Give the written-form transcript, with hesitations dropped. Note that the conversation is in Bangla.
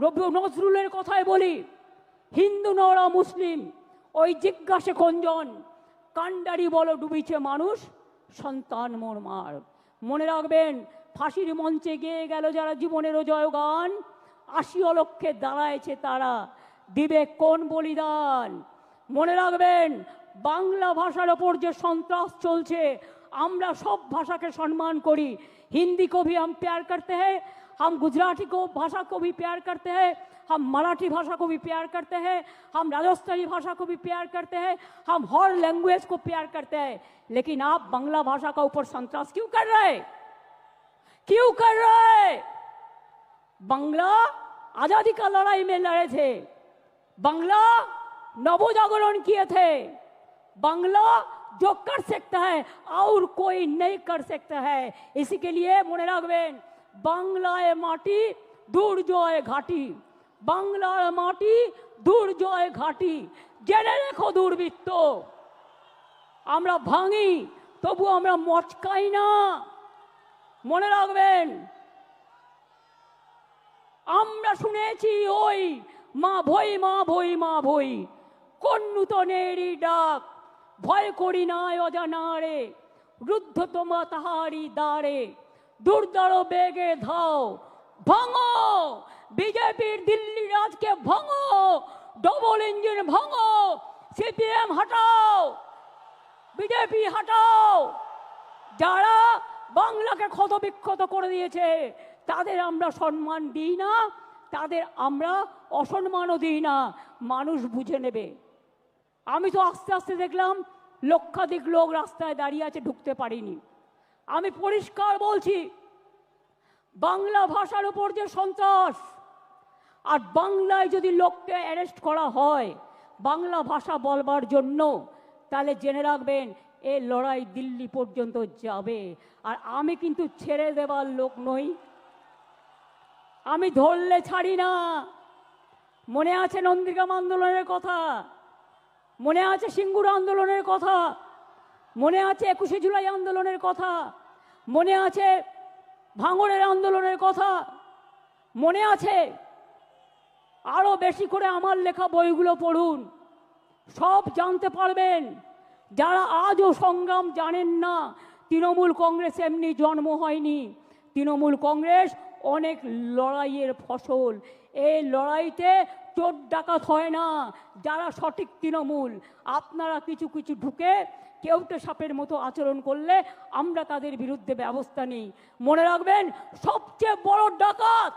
রবি নজরুলের কথায় বলি, হিন্দু নরা মুসলিম ওই জিজ্ঞাসে কোনজন, কান্ডারি বলো ডুবিছে মানুষ, সন্তান মোর মার। মনে রাখবেন, ফাঁসির মঞ্চে গেয়ে গেল যারা জীবনেরও জয়গান, ৮০ লক্ষে দাঁড়ায়ছে তারা, দিবে কোন বলিদান। মনে রাখবেন, বাংলা ভাষার ওপর যে সন্ত্রাস চলছে, আমরা সব ভাষাকে সম্মান করি। हिंदी को भी हम प्यार करते हैं, हम गुजराती को भाषा को भी प्यार करते हैं, हम मराठी भाषा को भी प्यार करते हैं, हम राजस्थानी भाषा को भी प्यार करते हैं, हम हर लैंग्वेज को प्यार करते हैं। लेकिन आप बांग्ला भाषा का ऊपर संतरास क्यों कर रहे हैं? क्यों कर रहे हैं? बांग्ला आजादी का लड़ाई में लड़े थे, बांग्ला नवजागरण किए थे, बांग्ला जो कर सकता है और कोई नहीं कर सकता है। इसी के लिए মনে রাখবেন, বাংলায় মাটি দুর্জয় ঘাটি, বাংলার মাটি দুর্জয় ঘাটি। জেনে রেখো দুর্বৃত্ত, আমরা ভাঙি তবু আমরা মচকাই না। মনে রাখবেন, আমরা শুনেছি ওই মা ভই মা ভই মা ভই, কোন নূতনেরই ডাক, ভয় করি না অজানারে, রুদ্ধ তোমা তাহারি দ্বারে, দুর্দর বেগে ধাও, ভাঙো বিজেপির দিল্লি রাজকে, ভাঙো ডবল ইঞ্জিন, ভাঙো সিপিএম হটাও, বিজেপি হটাও। যারা বাংলাকে ক্ষতবিক্ষত করে দিয়েছে তাদের আমরা সম্মান দিই না, তাদের আমরা অসম্মানও দিই না, মানুষ বুঝে নেবে। আমি তো আস্তে আস্তে দেখলাম লক্ষাধিক লোক রাস্তায় দাঁড়িয়ে আছে, ঢুকতে পারিনি। আমি পরিষ্কার বলছি, বাংলা ভাষার উপর যে সন্ত্রাস, আর বাংলায় যদি লোককে অ্যারেস্ট করা হয় বাংলা ভাষা বলবার জন্য, তাহলে জেনে রাখবেন এই লড়াই দিল্লি পর্যন্ত যাবে। আর আমি কিন্তু ছেড়ে দেবার লোক নই, আমি ধরলে ছাড়ি না। মনে আছে নন্দীগ্রাম আন্দোলনের কথা, মনে আছে সিঙ্গুর আন্দোলনের কথা, মনে আছে ২১শে জুলাই আন্দোলনের কথা, মনে আছে ভাঙড়ের আন্দোলনের কথা, মনে আছে। আরো বেশি করে আমার লেখা বইগুলো পড়ুন, সব জানতে পারবেন। যারা আজও সংগ্রাম জানেন না, তৃণমূল কংগ্রেস এমনি জন্ম হয়নি, তৃণমূল কংগ্রেস অনেক লড়াইয়ের ফসল। এই লড়াইতে চোর ডাকাত হয় না। যারা সঠিক তৃণমূল, আপনারা কিছু কিছু ঢুকে কেউটে সাপের মতো আচরণ করলে আমরা তাদের বিরুদ্ধে ব্যবস্থা নিই। মনে রাখবেন, সবচেয়ে বড় ডাকাত